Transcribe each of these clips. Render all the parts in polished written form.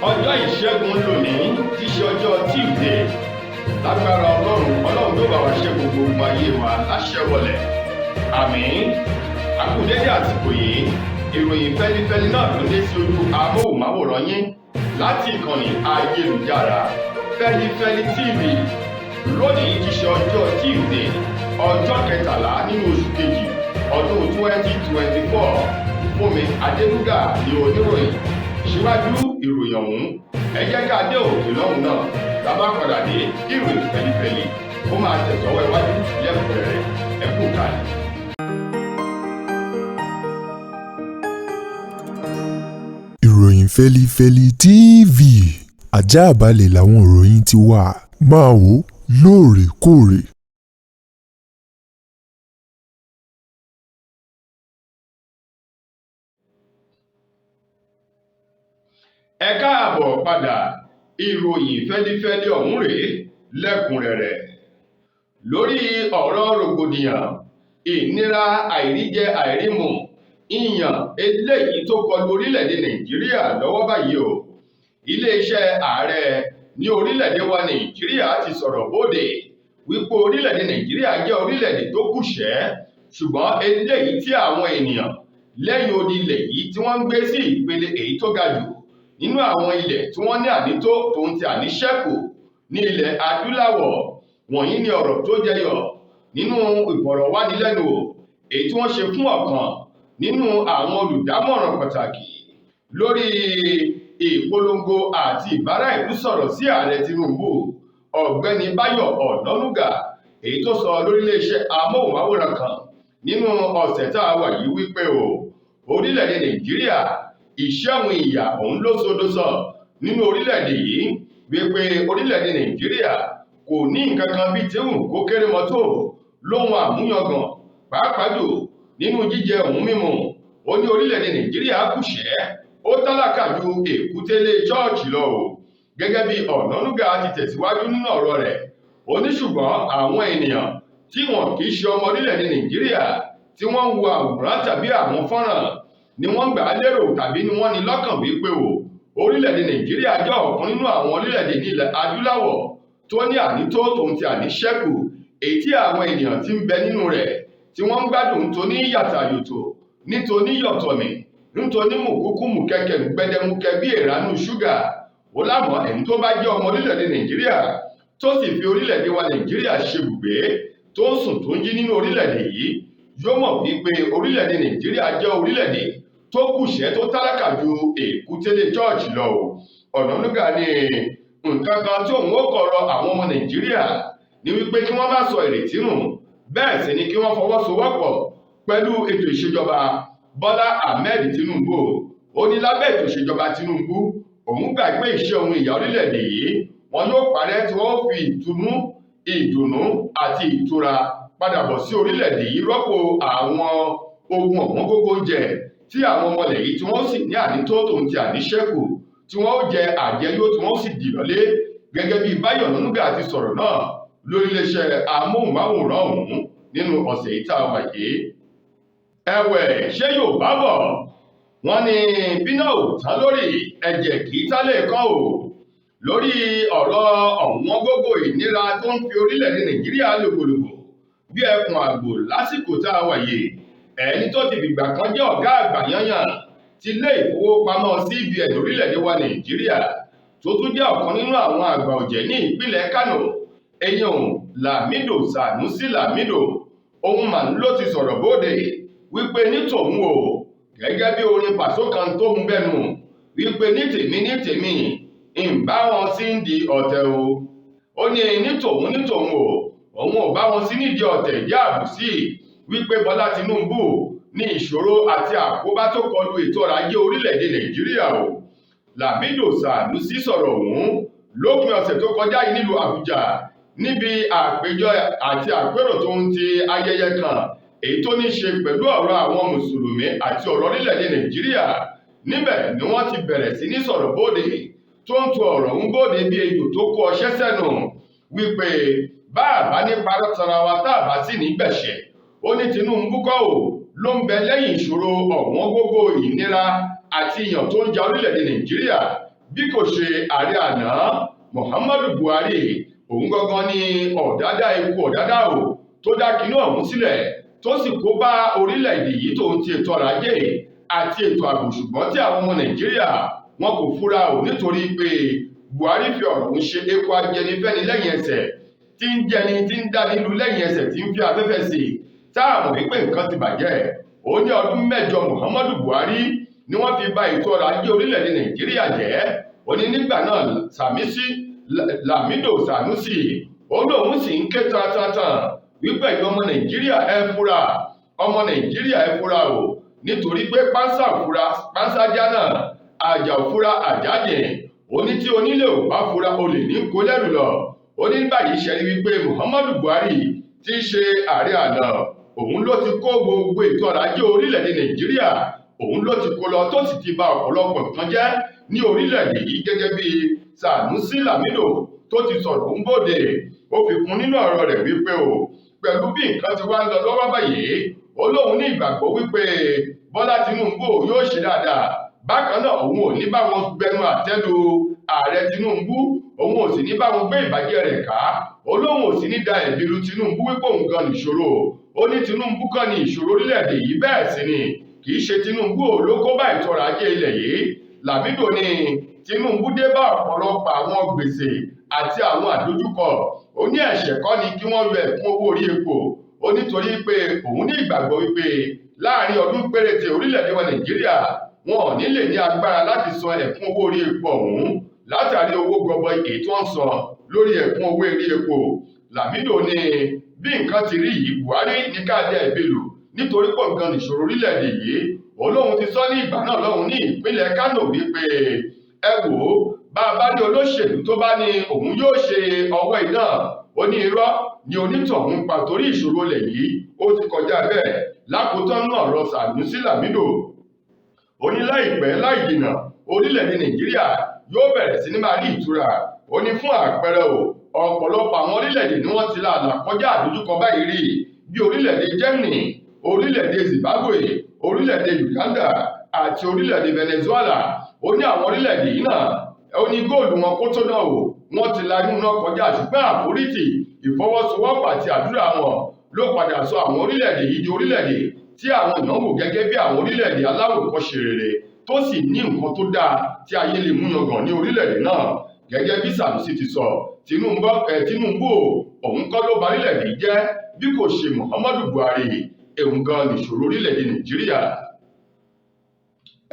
ọjọ́ ìṣẹ́gun lónìí tí í ṣe ọjọ́ Tuesday. Lágbára Ọlọ́run yóò bá wa ṣe gbogbo ogun ayé wa láṣẹ wọlé. Àmín. A kú dédé àsìkò yìí. Ìròyìn fẹ́lifẹ́li náà ló dé sí ojú amóhùnmáwòrán yín láti ìkànnì ayélujára Feli-feli TV. Lónìí tí í ṣe ọjọ́ Tuesday, ọjọ́ kẹtàlá nínú oṣù kejì ọdún 2024. Fúnmi Adénúgà ni oníròyìn. Síwájú ìròyìn ọ̀hún, ẹ jẹ́ ká dé òkè lọ́hùn náà. Lábá padà dé ìròyìn fẹ́lifẹ́li ó máa tẹ̀sọ́wọ́ iwájú lẹ́kùnrẹ́rẹ́. Ẹ kú kalẹ̀. Ìròyìn Feli-feli TV, àjààbálẹ̀ làwọn ìròyìn ti wà, máa wò lóòrèkóòrè. Ẹ káàbọ̀ padà. Ìròyìn fẹ́lifẹ́li ọ̀hún rèé lẹ́kùnrẹ́rẹ́. Lórí ọ̀rọ̀ rògbòdìyàn, ìnira, àìríjẹ àìrímu, ìyàn eléyìí tó kọlu orílẹ̀-èdè Nàìjíríà lọ́wọ́ báyìí o. Iléeṣẹ́ ààrẹ ní orílẹ̀-èdè wa Nàìjíríà ti sọ̀rọ̀ bóde wípé orílẹ̀-èdè Nàìjíríà jẹ́ orílẹ̀-èdè tó kùṣẹ́, ṣùgbọ́n eléyìí tí àwọn ènìyàn lẹ́yìn odi ilẹ̀ yìí tí wọ́n ń gbé sí ìpele èyí tó ga jù nínú àwọn ilẹ̀ tí wọ́n ní ànító tòun ti àníṣẹ́kù ní ilẹ̀ adúláwọ̀. Wọ̀nyí ni ọ̀rọ̀ tó jẹyọ nínú ìfọ̀rọ̀wánilẹ́nuwò èyí tí wọ́n ṣe fún ọ̀kan nínú àwọn olùdámọ̀ràn pàtàkì lórí ìpolongo àti ìbára ìlú sọ̀rọ̀ sí ààrẹ Tinubu, ọ̀gbẹ́ni Báyọ̀ Ọ̀nànúgà, èyí tó sọ lórí iléeṣẹ́ amóhùnmáwòrán kan nínú ọ̀sẹ̀ tá a wà yìí wípé orílẹ̀-èdè Nàìjíríà ìṣẹ́hun ìyà òun ló sódósọ nínú orílẹ̀-èdè yìí, wípé orílẹ̀-èdè Nàìjíríà kò ní nǹkan kan bíi tíhùn kó kéré mọ́tò lóhun àmúyangàn, pàápàá jù nínú jíjẹ òun mímu. Ó ní orílẹ̀-èdè Nàìjíríà kùṣẹ́, ó tálákà ju èkútélé ṣọ́ọ̀ṣì lọ o. Gẹ́gẹ́ bí Ọ̀nànúgà ti tẹ̀síwájú nínú ọ̀rọ̀ rẹ̀, ó ní ṣùgbọ́n àwọn ènìyàn tí wọn kì í ṣe ọmọ orílẹ̀-èdè Nàìjíríà tí wọ́n ń wo àwòrán tàbí àwọn fọ́nrán ni wọ́n gbà á lérò tàbí ni wọ́n ní lọ́kàn wípé orílẹ̀-èdè Nàìjíríà jẹ́ ọ̀kan nínú àwọn orílẹ̀-èdè ní ilẹ̀ adúláwọ̀ tó ní ànító tòun ti àníṣẹ́kù, èyí tí àwọn ènìyàn ti ń bẹ nínú rẹ̀ tí wọ́n ń gbádùn nítorí yàtàyòtò, nítorí yọ̀tọ̀mì, nítorí mùkúkùmù kẹ̀kẹ́ gbẹdẹmukẹ bí ìranú ṣúgà. Ó lámọ̀ ẹni tó bá jẹ́ ọmọ orílẹ̀-èdè Nàìjíríà tó sì fi orílẹ̀-èdè wa Nàìjíríà ṣe ibùgbé, tó ń sùn tó ń jí nínú orílẹ̀-èdè yìí, yóò mọ̀ wípé orílẹ̀-èdè Nàìjíríà jẹ́ orílẹ̀-èdè tó kùṣẹ́, tó tálákà ju èkútélé ṣọ́ọ̀ṣì lọ o. Ọ̀nànúgà ní nǹkan kan tí òun ó kọ̀rọ̀ àwọn ọmọ Nàìjíríà ní wípé kí wọ́n má sọ ìrètí nù, bẹ́ẹ̀ sì ni kí wọ́n fọwọ́sowọ́pọ̀ pẹ̀lú ètò ìṣèjọba Bọ́lá Ahmed Tinubu. Ó ní lábẹ́ ètò ìṣèjọba Tinubu, òun gbà pé iṣẹ́ ohun ìyà orílẹ̀-èdè yìí wọn yóò parẹ́ tí wọ́n fi ìtùnú, ìdùnnú àti ìtura padà bọ̀ sí orílẹ̀-èdè yìí, rọ́pò àwọn ohun ọ̀wọ́n gógó oúnjẹ tí àwọn ọmọlẹ̀ yìí tí wọ́n sì ní ànító tòun ti àníṣẹ́kù tí wọ́n ó jẹ àjẹyó tí wọ́n sì dì lọ́lé. Gẹ́gẹ́ bí Báyọ̀ Ọ̀nànúgà ti sọ̀rọ̀ náà lórí iléeṣẹ́ amóhùnmáwòrán ọ̀hún nínú ọ̀sẹ̀ yìí tá a wà yìí. Ẹ̀wẹ̀, ṣé Yorùbá bọ̀ wọ́n ní bíná ò tán lórí ẹ̀jẹ̀ kì í tálẹ̀ kán o. Lórí ọ̀rọ̀ ọ̀wọ́n gógó ìnira tó ń fi orílẹ̀-èdè Nàìjíríà lògbòlògbò bí ẹkùn àgbò lásìkò tá a wà yìí, ẹni tó ti fìgbà kan jẹ́ ọ̀gá àgbà yányàn ti ilé ìfowópamọ́ CBN orílẹ̀-èdè wa Nàìjíríà, tó tún jẹ́ ọ̀kan nínú àwọn àgbà ọ̀jẹ̀ ní ìpínlẹ̀ Kánò, èèyàn Lamido Sanusi Lamido, òun mà ló ti sọ̀rọ̀ bóde wípé ní tòun o, gẹ́gẹ́ bí orin pàṣọ kan tó ń bẹnu wípé ní tèmi ìbá wọn sí ń di ọ̀tẹ̀ o. Ó ní ní tòun o, òun ò bá wọn sí nídìí ọ̀tẹ̀ ìdí àbùsí, wípé Bọ́lá Tinubu ní ìṣòro àti àkóbá tó kọlu ètò ọrọ̀ ajé orílẹ̀-èdè Nàìjíríà o. Lamido Sanusi sọ̀rọ̀ ọ̀hún lópin ọ̀sẹ̀ tó kọjá yìí nílùú Àbújá níbi àpéjọ àti àpérò tó ń ti ayẹyẹ kan èyí tó ní ṣe pẹ̀lú ọ̀rọ̀ àwọn mùsùlùmí àti ọ̀rọ̀ orílẹ̀-èdè Nàìjíríà. Níbẹ̀ ni wọ́n ti bẹ̀rẹ̀ sí ní sọ̀rọ̀ bóde tó ń tu ọ̀rọ̀ ń bóde bí ejò tó kó ọṣẹ́ sẹ́nu, wípé bá àbá ní parọ́ tara wa tá àbá sì ní gbẹ̀ṣẹ̀. Ó ní Tinubu kọ́ ò ló ń bẹ lẹ́yìn ìṣòro ọ̀wọ́n gógó ìnira àti ìyàn tó ń ja orílẹ̀-èdè Nàìjíríà bí kò ṣe ààrẹ àná Muhammadu Buhari. Òun gangan ni ọ̀dádá ikú ọ̀dádá o tó dá kinú ọ̀hún sílẹ̀ tó sì kó bá orílẹ̀-èdè yìí tó ń ti ètò ọrọ̀ ajé àti ètò ààbò, ṣùgbọ́n tí àwọn ọmọ Nàìjíríà wọn kò fura o nítorí pé Buhari fi ọ̀rọ̀ ń ṣe eku ajẹnifẹ́ni lẹ́yìn ẹsẹ̀ tí ń jẹni tí ń dá nílùú lẹ́yìn ẹsẹ̀ tí ń fi afẹ́fẹ́ sí táàmù wípé nǹkan ti bàjẹ́. Ó ní ọdún 8 Muhammadu Buhari ni wọ́n fi bà ètò ọrọ̀ ajé orílẹ̀-èdè Nàìjíríà jẹ́. Ó ní nígbà náà Lamido Sanusi ó lóun sì ń ké tantantan wípé ìlú ọmọ Nàìjíríà ẹ fura, ọmọ Nàìjíríà ẹ fura o nítorí pé pánsá òfura pánsá jánà, àjà òfura àjájẹ. Ó ní tí onílé ò bá fura olè ní kó lẹ́rù lọ. Ó ní báyìí ṣe rí wípé Muhammadu Buhari tí í ṣe ààrẹ àná òun ló ti kó gbogbo ètò ọrọ̀ ajé orílẹ̀-èdè Nàìjíríà, òun ló ti kó lọ tó sì ti bà ọ̀pọ̀lọpọ̀ nǹkan jẹ́ ní orílẹ̀-èdè yìí, gẹ́gẹ́ bí Sanusi Lamido tó ti sọ̀rọ̀ ń bòde. Ó fi kún nínú ọ̀rọ̀ rẹ̀ wípé o pẹ̀lú bí nǹkan ti wá ń lọ lọ́wọ́ báyìí, ó lóun ní ìgbàgbọ́ wípé Bọ́lá Tinubu yóò ṣe dáadáa. Bákan náà òun ò ní bá wọn gbẹnu àtẹ́lu ààrẹ Tinubu, òun ò sì ní bá wọn gbé ìbàjẹ́ rẹ̀ ká. Ó lóun ò sì ní da ẹ̀bi lu Tinubu wípé òun gan nìṣòro. Ó ní Tinubu kan ní ìṣòro orílẹ̀-èdè yìí, bẹ́ẹ̀ sì ni kì í ṣe Tinubu ló kó bá ètò ọrọ̀ ajé ilẹ̀ yìí. Lamido ní Tinubu dé bá ọ̀pọ̀lọpọ̀ àwọn gbèsè àti àwọn àdójúkọ. Ó ní ẹ̀ṣẹ̀ kọ́ ni kí wọ́n yọ ẹ̀kún owó orí epo. Ó nítorí pé òun ní ìgbàgbọ́ wípé láàrin ọdún péréte orílẹ̀-èdè wa Nàìjíríà wọn ò ní lè ní agbára láti san ẹ̀kún owó orí epo ọ̀hún látàrí owó gọbọi èyí tí wọ́n san lórí ẹ̀kún owó orí epo. Lamido ní bí nǹkan ti rí yìí, Buhari ní ká dá ẹ̀bi lù nítorí pọ̀ nǹkan nìṣòro orílẹ̀-èdè yìí. Olóhun ti sọ ní ìgbà náà lọ́hùn ní ìpínlẹ̀ Kánò wípé ẹ wò ó bá a bá ní olóṣèlú tó bá ní òun yóò ṣe ọwọ́ iná, ó ní irọ́ ni onítọ̀hún pa torí ìṣòro lẹ̀ yìí ó ti kọjá bẹ́ẹ̀. Lákòótán náà ọ̀rọ̀ Sanusi Lamido ó ní láìpẹ́ láì jìnnà orílẹ̀-èdè Nàìjíríà yóò bẹ̀rẹ̀ sí ní máa rí ìtura. Ó ní fún àpẹẹrẹ o ọ̀pọ̀lọpọ̀ àwọn orílẹ̀-èdè ni wọ́n ti la àlà kọjá àdójúkọ báyìí rí, bí orílẹ̀-èdè Germany, orílẹ̀-èdè Zimbabwe, orílẹ̀-èdè Uganda àti orílẹ̀-èdè Venezuela. Ó ní àwọn orílẹ̀-èdè yìí náà ó ní góòlù wọn kó tó náà o wọ́n ti la inú náà kọjá, ṣùgbọ́n àforítì ìfọwọ́sowọ́pọ̀ àti àdúrà wọn ló padà sọ àwọn orílẹ̀-èdè yìí di orílẹ̀-èdè tí àwọn èèyàn wò gẹ́gẹ́ bí àwọn orílẹ̀-èdè aláwòkọ́ṣe rere tó sì ní nǹkan tó dáa tí ayé lè mú yangàn ní orílẹ̀-èdè náà. Gẹ́gẹ́ bí Sanusi ti sọ, Tinubu òun kọ́ ló ba orílẹ̀-èdè jẹ́ bí kò ṣe Muhammadu Buhari, òun gan nìṣòro orílẹ̀-èdè Nàìjíríà.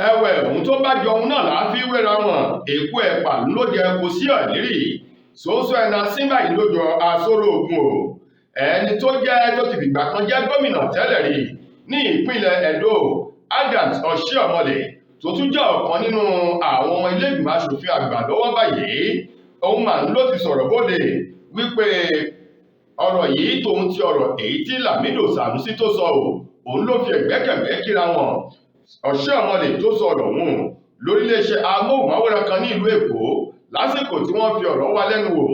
Ẹ̀wẹ̀ òun tó bá jọ òun náà láàfi wéra wọn, èkó ẹ̀pà ló jẹ kò sí ọ̀nírì, sòósọ ẹ̀nà símbà yìí ló jọ asóró ogun o. Ẹni tó ti fìgbà kan jẹ́ gómìnà tẹ́lẹ̀ rí ní ìpínlẹ̀ Edo, Adams Oshiomhole, tó tún jẹ́ ọ̀kan nínú àwọn ọmọ ilé ìgbìmọ̀ aṣòfin àgbà lọ́wọ́ báyìí, òun mà ló ti sọ̀rọ̀ bóde wípé ọ̀rọ̀ yìí tòun ti ọ̀rọ̀ èyí tí Lamido Sanusi tó sọ o, òun ló fi ẹ̀gbẹ́kẹ̀gbẹ́ kíra wọn. Oshiomhole tó sọ ọ̀rọ̀ ọ̀hún lóríléeṣẹ́ amóhùnmáwòrán kan ní ìlú Èkó lásìkò tí wọ́n fi ọ̀rọ̀ wá lẹ́nu wò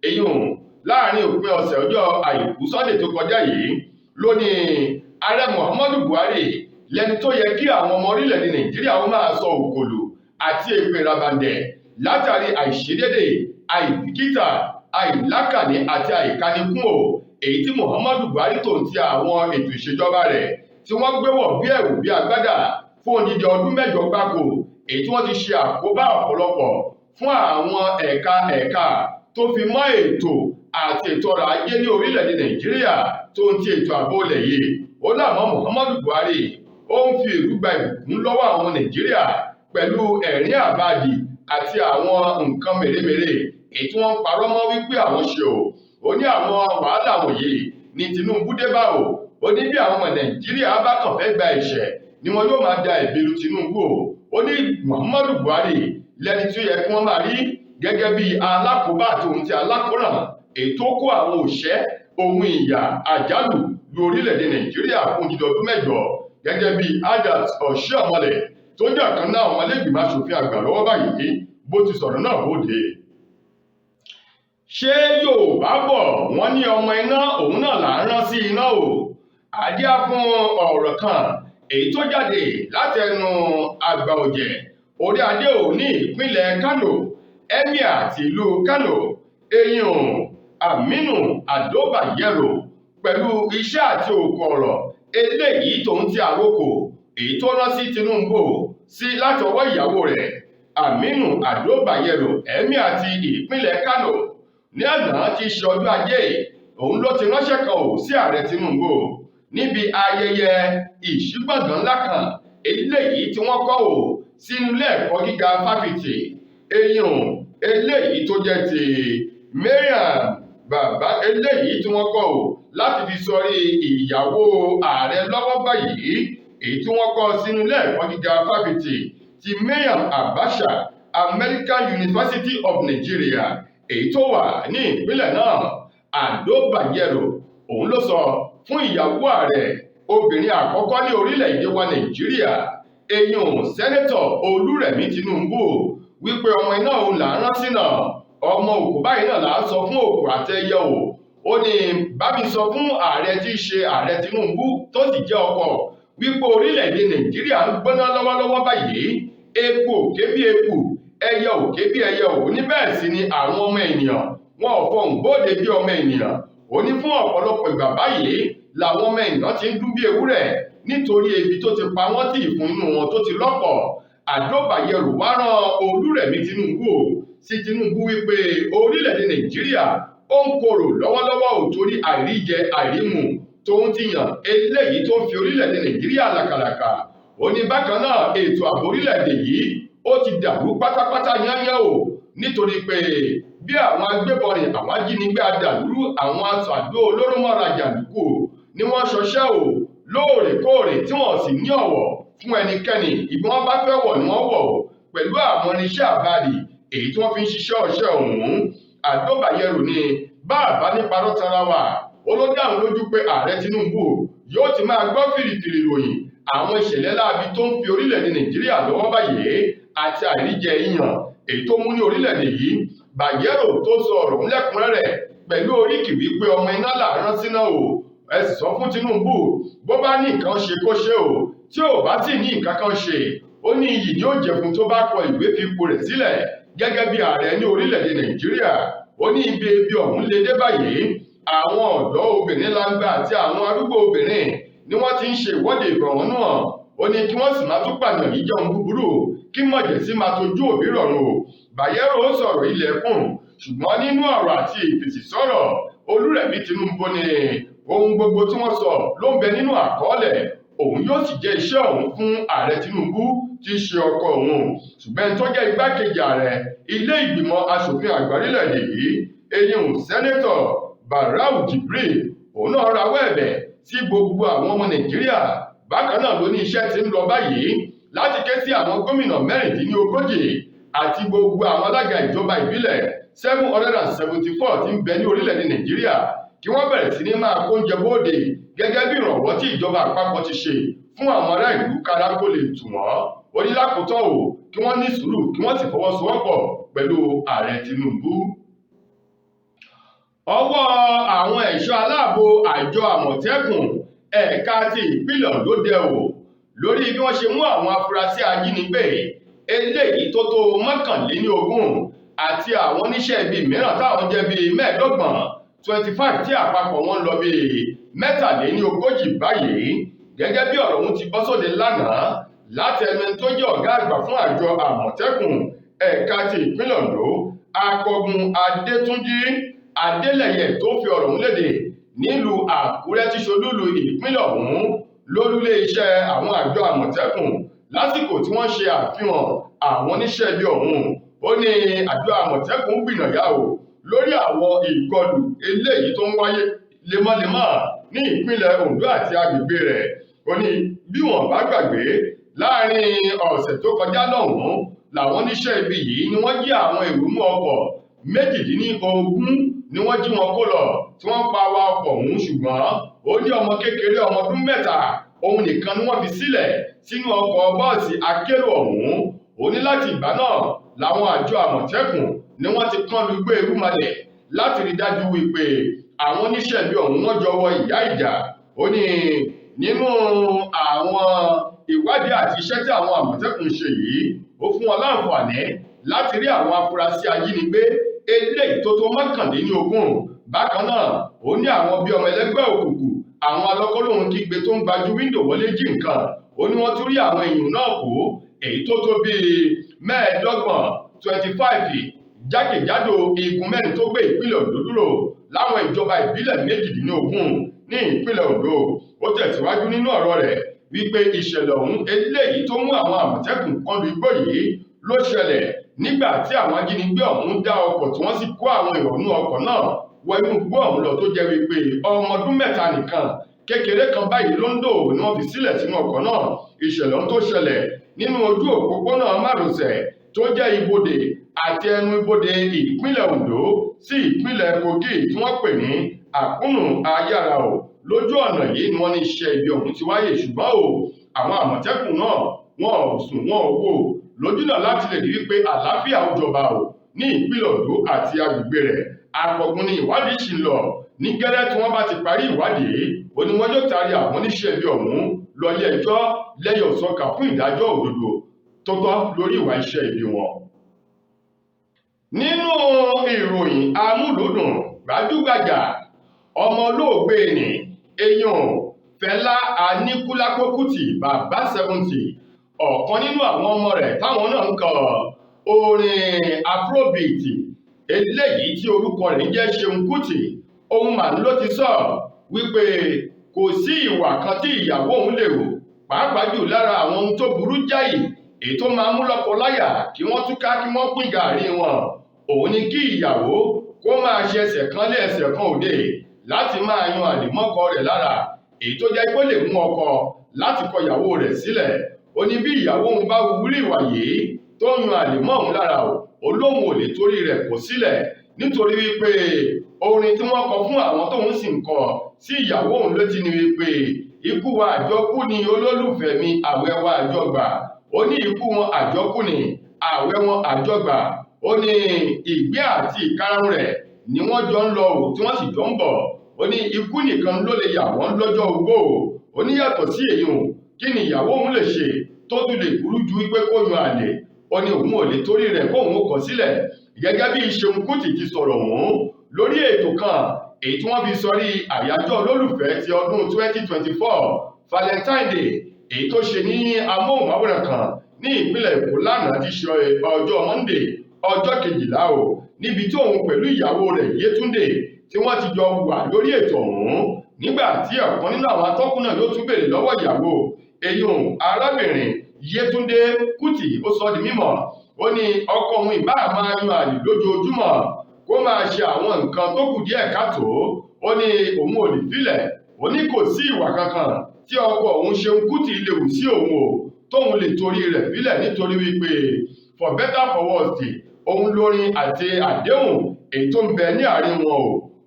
èyí hùn láàrin òpin ọ̀sẹ̀ ọjọ́ Àìkú Sunday tó kọjá yìí. Ló ní ààrẹ Muhammadu Buhari lẹni tó yẹ kí àwọn ọmọ orílẹ̀-èdè Nàìjíríà ó máa sọ òkòlù àti èpè rabandẹ̀ látàrí àìṣedédé, àìbìkítà, àìlákàní àti àìkánikún o èyí tí Muhammadu Buhari tó ń ti àwọn ètò ìṣèjọba rẹ̀ tí wọ́n gbé wọ̀ bí ẹ̀wù bí agbádá fún odidi ọdún 8 gbáko, èyí tí wọ́n ti ṣe àkóbá ọ̀pọ̀lọpọ̀ fún àwọn ẹ̀ka tó fi mọ́ ètò àti ètò ọrọ̀ ajé ní orílẹ̀-èdè Nàìjíríà tó ń ti ètò ààbò ilẹ̀ yìí. Ó láwọn Muhammadu Buhari ó ń fi ìlú gba ìbùkún lọ́wọ́ àwọn Nàìjíríà pẹ̀lú ẹ̀rín àbáàdì àti àwọn nǹkan mèremère èyí tí wọ́n ń parọ́ mọ́ wípé àwọn ṣe o. Ó ní àwọn wàhálà wọ̀nyí ní Tinubu dé bá o. Ó ní bí àwọn ọmọ Nàìjíríà bá kàn fẹ́ gba ẹ̀ṣẹ̀ ni wọn yóò máa da ẹ̀bi lu Tinubu o. Ó ní Muhammadu Buhari lẹni tí ó yẹ kí wọ́n máa rí gẹ́gẹ́ bí alákòóbá àti ohun tí alákòóràn èyí tó kó àwọn òṣẹ́ ohun ìyà àjálù lu orílẹ̀-èdè Nàìjíríà fún odidi ọdún 8 gẹ́gẹ́ bí Adams Oshiomhole tó jẹ́ ọ̀kan náà ọmọ ilé-ìgbìmọ̀ aṣòfin àgbà lọ́wọ́ báyìí bó ti sọ̀rọ̀ náà bóde. Ṣé Yorùbá bọ̀ wọ́n ní ọmọ iná òun náà là ń rán sí iná o? Àdíá fún ọ̀rọ̀ kan èyí tó jáde láti ẹnu àgbà ọ̀jẹ̀ orí adé ò ní ìpínlẹ̀ Kánò emir ti ìlú Kánò eyín Aminu Ado Bayero pẹ̀lú iṣẹ́ àti òkò ọ̀rọ̀ eléyìí tòun ti àrokò èyí tó rán sí Tinubu sí láti ọwọ́ ìyàwó rẹ̀ Aminu Ado Bayero emir ti ìpínlẹ̀ Kánò ní àná tí ṣe ọjọ́ ajé òun ló ti ránṣẹ́ kan sí ààrẹ Tinubu níbi ayẹyẹ ìṣígbọ̀ngàn ńlá kan eléyìí tí wọ́n kọ́ sínú ilé ẹ̀kọ́ gíga fáfitì eyín eléyìí tó jẹ́ ti Mariam bàbá eléyìí tí wọ́n kọ́ láti fi sọrí ìyàwó ààrẹ lọ́wọ́ báyìí èyí tí wọ́n kọ́ sínú ilé ẹ̀kọ́ gíga fáfitì ti Mariam Abacha American University of Nigeria èyí tó wà ní ìpínlẹ̀ náà Ado Bayero òun ló sọ fún ìyàwó ààrẹ obìnrin àkọ́kọ́ ní orílẹ̀-èdè wa Nàìjíríà eyín sẹ́nẹ́tọ̀ Olúrẹ̀mí Tinubu wípé ọmọ iná òun là ń rán sínà ọmọ òkú báyìí náà là ń sọ fún òkú àtẹyẹ ó ní bá mi sọ fún ààrẹ tí í ṣe ààrẹ Tinubu tó sì jẹ́ ọkọ wípé orílẹ̀-èdè Nàìjíríà ń gbóná lọ́wọ́lọ́wọ́ báyìí eku òkè bí eku ẹyẹ òkè bí ẹyẹ ní bẹ́ẹ̀ sì ni àwọn ọmọ ènìyàn wọn ò fọhùn bóde bí ọmọ ènìyàn ó ní fún ọ̀pọ̀lọpọ̀ ìgbà báyìí làwọn ọmọ ènìyàn ti ń dún bí ewúrẹ́ nítorí ebi tó ti pa wọ́n tí ìfun inú wọn tó ti lọ́pọ̀ Ado Bayero wá rán Olúrẹ̀mí Tinubu sí Tinubu wípé orílẹ̀-èdè Nàìjíríà ó ń korò lọ́wọ́lọ́wọ́ torí àìríjẹ àìrímu tóun ti yàn eléyìí tó ń fi orílẹ̀-èdè Nàìjíríà làkàlàkà ó ní bákan náà ètò ààbò orílẹ̀-èdè yìí ó ti dàrú pátápátá yányán nítorí pé bí àwọn agbébọn àwọn ajínigbé adàlúrú àwọn aṣàdó olóró mọ́ra jàǹdùkú ni wọ́n ṣọṣẹ́ lóòrèkóòrè tí wọ́n sì ní ọ̀wọ̀ fún ẹnikẹ́ni ibi wọ́n bá fẹ́ wọ̀ ni wọ́n wọ̀ pẹ̀lú àwọn irinṣẹ́ àbáàdì èyí tí wọ́n fi ń ṣiṣẹ́ ọṣẹ́ ọ̀hún Ado Bayero ní bàbá ní parọ́ tara wa ó ló dáhùn lójú pé ààrẹ Tinubu yóò ti máa gbọ́ fìrìfìrì ròyìn àwọn ìṣẹ̀lẹ̀ láabi tó ń fi orílẹ̀-èdè Nàìjíríà lọ́wọ́ báyìí àti àìríjẹ yíyan èyí tó mú ní orílẹ̀-èdè yìí Bayero tó sọ ọ̀rọ̀ ńlẹ́kùnrẹ́rẹ́ pẹ̀lú oríkì wípé ọmọ iná là ń rán síná ẹ sì sọ fún Tinubu bó bá ní nǹkan ṣe kó ṣe tí ò bá sì ní nǹkan kan ṣe ó ní iyì ni ó jẹ fún tó bá kọ ìwé fi ipò rẹ̀ sílẹ̀ gẹ́gẹ́ bí ààrẹ ní orílẹ̀-èdè Nàìjíríà ó ní ibi ebi ọ̀hún lè dé báyìí àwọn ọ̀dọ́ obìnrin láńgbà àti àwọn arúgbó obìnrin ni wọ́n ti ń ṣe ìwọ́de ìfẹ̀hónúhàn ó ní kí wọ́n sì máa tún pànìyàn yìí jẹun búburú kí mọ̀jẹ̀sí máa tojú òbí rọrùn Bayero sọ̀rọ̀ ilẹ̀kùn ṣùgbọ́n nínú ọ̀rọ̀ àti ìfèsì sọ̀rọ̀ Olúrẹ̀mí Tinubu ní ohun gbogbo tí wọ́n sọ ló ń bẹ nínú àkọọ́lẹ̀ òun yóò sì jẹ́ iṣẹ́ òun fún ààrẹ Tinubu tí í ṣe ọkọ òun ṣùgbọ́n tó jẹ́ igbákejì ààrẹ ilé ìgbìmọ̀ asòfin àgbà orílẹ̀-èdè yìí eyín sẹ́nẹ́tọ̀ Barau Jibril òun náà rawọ́ ẹ̀bẹ̀ sí gbogbo àwọn ọmọ Nàìjíríà bákan náà ló ní iṣẹ́ tí ń lọ báyìí láti ké sí àwọn gómìnà 36 àti gbogbo àwọn alága ìjọba ìbílẹ̀ 774 tí ń bẹ ní orílẹ̀-èdè Nàìjíríà kí wọ́n bẹ̀rẹ̀ sí ní máa kó oúnjẹ bóde gẹ́gẹ́ bí ìrànwọ́ tí ìjọba àpapọ̀ ti ṣe fún àwọn ará ìlú kára kó lè tù wọ́n ó ní lákòótán kí wọ́n ní sùúrù kí wọ́n sì fọwọ́sowọ́pọ̀ pẹ̀lú ààrẹ Tinubu. Ọwọ́ àwọn ẹ̀ṣọ́ aláàbò àjọ Àmọ̀tẹ́kùn ẹ̀ka ti ìpínlẹ̀ Ondo dẹ̀ lórí bí wọ́n ṣe mú àwọn afurasí ajínigbé eléyìí tó tó 21 àti àwọn oníṣẹ́ ibi mìíràn táwọn jẹ́ bíi 25 tí àpapọ̀ wọn lọ bíi 43 báyìí gẹ́gẹ́ bí ọ̀rọ̀ ọ̀hún ti bọ́ sóde lánàá láti ẹnu tó jẹ́ ọ̀gá àgbà fún àjọ Àmọ̀tẹ́kùn ẹ̀ka ti ìpínlẹ̀ Ondo akọgun Adétúnjí Adélẹ̀yẹ tó fi ọ̀rọ̀ ọ̀hún léde nílùú Àkúrẹ́ tí ṣolúlu ìpínlẹ̀ ọ̀hún lólúlé iṣẹ́ àwọn àjọ Àmọ̀tẹ́kùn lásìkò tí wọ́n ṣe àfihàn àwọn oníṣẹ́ ibi ọ̀hún ó ní àjọ Àmọ̀tẹ́kùn gbìyànjá lórí àwọn ìkọlù eléyìí tó ń wáyé lemọ́lemọ́ ní ìpínlẹ̀ Ondo àti agbègbè rẹ̀ ó ní bí wọ́n bá gbàgbé láàrin ọ̀sẹ̀ tó kọjá lọ́hùn-ún làwọn oníṣẹ́ ibi yìí ni wọ́n jí àwọn ìrúmú ọkọ̀ 18 ni wọ́n jí wọn kó lọ tí wọ́n pa wa ọkọ̀ ọ̀hún ṣùgbọ́n ó ní ọmọ kékeré ọmọ ọdún 7 òun nìkan ni wọ́n fi sílẹ̀ sínú ọkọ̀ bọ́ọ̀sì akérò ọ̀hún ó ní láti ìgbà náà làwọn àjọ Àmọ̀tẹ́kùn ni wọ́n ti kán lu gbé irúnmalẹ̀ láti rí dájú wípé àwọn oníṣẹ́ ibi ọ̀hún wọ́n jọ wọ ìyá ìjà ó ní nínú àwọn ìwádìí àti iṣẹ́ tí àwọn Àmọ̀tẹ́kùn ṣe yìí ó fún wọn láǹfààní láti rí àwọn afurasí ajínigbé eléyìí tó 19. Bákan náà ó ní àwọn bíi ọmọ ẹlẹ́gbẹ́ òkùnkùn àwọn alọ́kọ́lóhun kígbe tó ń gbajú wíńdò wọlé jí nǹkan. Ó ní wọ́n tún rí àwọn èèyàn náà kó èyí tó tó bíi 25 jákèjádò igun mẹ́rin tó gbé ìpínlẹ̀ Ondo dúró láwọn ìjọba ìbílẹ̀ 18 ní ìpínlẹ̀ Ondo. Ó tẹ̀síwájú nínú ọ̀rọ̀ rẹ̀ wípé ìṣẹ̀lẹ̀ ọ̀hún eléyìí tó mú àwọn àmọ̀tẹ́kùn kọlu igbó yìí ló ṣẹlẹ̀ nígbà tí àwọn ajínigbé ọ̀hún dá ọkọ̀ tí wọ́n sì kó àwọn ìrọ̀nú ọkọ̀ náà wọ inú igbó ọ̀hún lọ tó jẹ́ wípé ọmọ ọdún 3 nìkan kékeré kan báyìí lóńdò ni wọ́n fi sílẹ̀ sínú ọkọ̀ náà. Ìṣẹ̀lẹ̀ ọ̀hún tó ṣẹlẹ̀ nínú ojú òpópónà márosẹ̀ tó jẹ́ ibodè àti ẹnu ibodè ìpínlẹ̀ Ondo sí ìpínlẹ̀ Kogi tí wọ́n pè ní àkúnnù ayára o. Lójú ọ̀nà yìí ni wọ́n ní iṣẹ́ ibi ọ̀hún ti wáyé, ṣùgbọ́n àwọn àmọ̀tẹ́kùn náà wọn ò sùn wọn ò wò lójúnà láti lè rí wípé àlàáfíà ó jọba ní ìpínlẹ̀ Ondo àti agbègbè rẹ̀. Akọgun ni ìwádìí ṣì ń lọ. Ní gẹ́rẹ́ tí wọ́n bá ti parí ìwádìí ó ní wọ́n yóò taari àwọn oníṣẹ́ ibi ọ̀hún lọ ilé ẹjọ́ lẹ́yìn òsọ̀kà fún ìdájọ́ òdodo tó tọ́ lórí ìwà iṣẹ́ ibi wọn. Nínú ìròyìn amúlùúdùn gbajúgbajà ọmọ olóògbé ni èèyàn Fẹlá Aníkúlápó Kútì bàbá 70 ọ̀kan nínú àwọn ọmọ rẹ̀ táwọn náà ń kọ orin afrobeat eléyìí tí orúkọ rẹ̀ ń jẹ́ Ṣeun Kútì. Ohun màá ló ti sọ wípé kò sí ìwà kan tí ìyàwó òun lè wò pàápàá jù lára àwọn ohun tó burú jáì èyí tó máa mú lọ́kọ láyà kí wọ́n túká kí wọ́n pín gàárì wọn. Òun ni kí ìyàwó kó máa ṣe ẹsẹ̀ kan lé ẹsẹ̀ kan òde láti máa yan àlèmọ́kọ rẹ̀ lára èyí tó jẹ́ pé lè mú ọkọ láti kọ ìyàwó rẹ̀ sílẹ̀. Ó ní bí ìyàwó òun bá wúrí ìwà yìí tó yan àlèmọ́ òun lára ó lóun ò lè torí rẹ̀ kó sílẹ̀ nítorí wípé orin tí wọ́n kọ fún àwọn tóun sì ń kọ sí ìyàwó òun létí ni wípé ikú wa àjọkú ni olólùfẹ́ mi àwẹ̀ wa àjọgbà. Ó ní ikú wọn àjọkú ni àwẹ̀ wọn àjọgbà. Ó ní ìgbé àti ìkarahun rẹ̀ ni wọ́n jọ ń lọ tí wọ́n sì jọ ń bọ̀. Ó ní ikú nìkan ló lè yà wọ́n lọ́jọ́ ogbó. Ó ní yàtọ̀ sí èyí kí ni ìyàwó òun lè ṣe tó tún lè burú ju wípé kó yan àlè. Ó ní òun ò lè torí rẹ̀ kóun ó kọ sílẹ̀. Gẹ́gẹ́ bí Ṣeun Kútì ti sọ̀rọ̀ ọ̀hún lórí ètò kan èyí tí wọ́n fi sọrí àyájọ́ olólùfẹ́ ti ọdún 2024 Valentine Day èyí tó ṣe ní amóhùnmáwòrán kan ní ìpínlẹ̀ Èkó lánàá ti ṣe ọjọ́ Monday ọjọ́ 12 níbi tí òun pẹ̀lú ìyàwó rẹ̀ Yétúndé tí wọ́n ti jọ wà lórí ètò ọ̀hún. Nígbà tí ọ̀kan nínú àwọn atọ́kùn náà ló tún béèrè lọ́wọ́ ìyàwó èyún arábìnrin Yétúndé Kútì ó sọ di mímọ̀. Ó ní ọkọ òun ìbá máa yan àlè lójoojúmọ́ kó máa ṣe àwọn nǹkan tó kù díẹ̀ káàtó. Ó ní òun ò lè filẹ̀. Ó ní kò sí ìwà kankan tí ọkọ òun Ṣeun Kútì lè wù sí òun tóun lè torí rẹ̀ filẹ̀ nítorí wípé for better for worse òun lórin àti àdéhùn èyí tó ń bẹ ní àárín wọn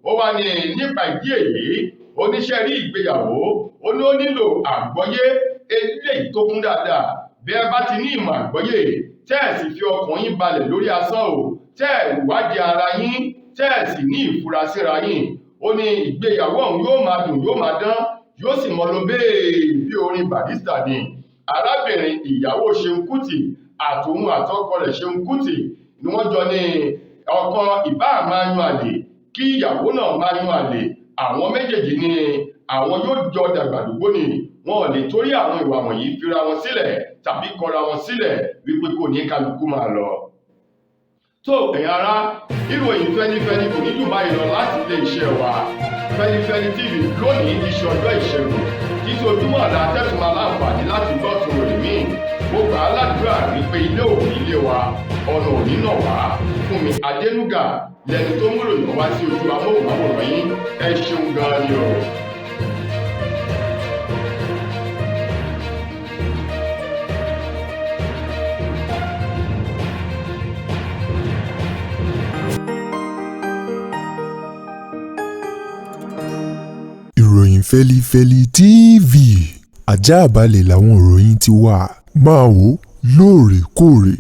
ó wá ní nípa ìdí èyí oníṣẹ́ rí ìgbéyàwó ó ní ó nílò àgbọ́yé eléyìí tó kún dáadáa. Bí ẹ bá ti ní ìmọ̀ àgbọ́yé tẹ́ ẹ̀ sì fi ọkàn yín balẹ̀ lórí asán tẹ́ ẹ̀ wádìí ara yín tẹ́ ẹ̀ sì ní ìfura síra yín. Ó ní ìgbéyàwó ọ̀hún yóò máa dùn yóò máa dán yóò sì mọ lọ bẹ́ẹ̀ bí orin Barrister ni. Arábìnrin ìyàwó Ṣeun Kútì àtòun àtọkọ rẹ̀ Ṣeun Kútì ni wọ́n jọ ní ọkọ ìbá máa yan àlè kí ìyàwó náà máa yan àlè. Àwọn méjèèjì ni àwọn yóò jọ dàgbà dùgbò ni wọn ò lè torí àwọn ìwà wọ̀nyí fira wọn sílẹ̀ tàbí kọra wọn sílẹ̀ wípé kò ní kálukú máa lọ. tó ẹ̀yin ará ìròyìn Feli-feli kò ní jù báyìí lọ láti ilé iṣẹ́ wa Feli-feli TV lónìí iṣẹ́ ọjọ́ ìṣẹ́gun títí ojúmọ́ àlá tẹ́tùmọ́ aláǹfààní láti gbọ́ tún rè mí. Mo gbà á ládùúrà wípé ilé òní ilé wa ọ̀nà òní náà wá. Fúnmi Adénúgà lẹni tó múlò yàn wá sí ojú amóhùnmáwòrán yín. Ẹ ṣeun gan ni o. ìròyìn Feli-feli TV àjààbálẹ̀ làwọn ìròyìn ti wà máa wò lóòrèkóòrè.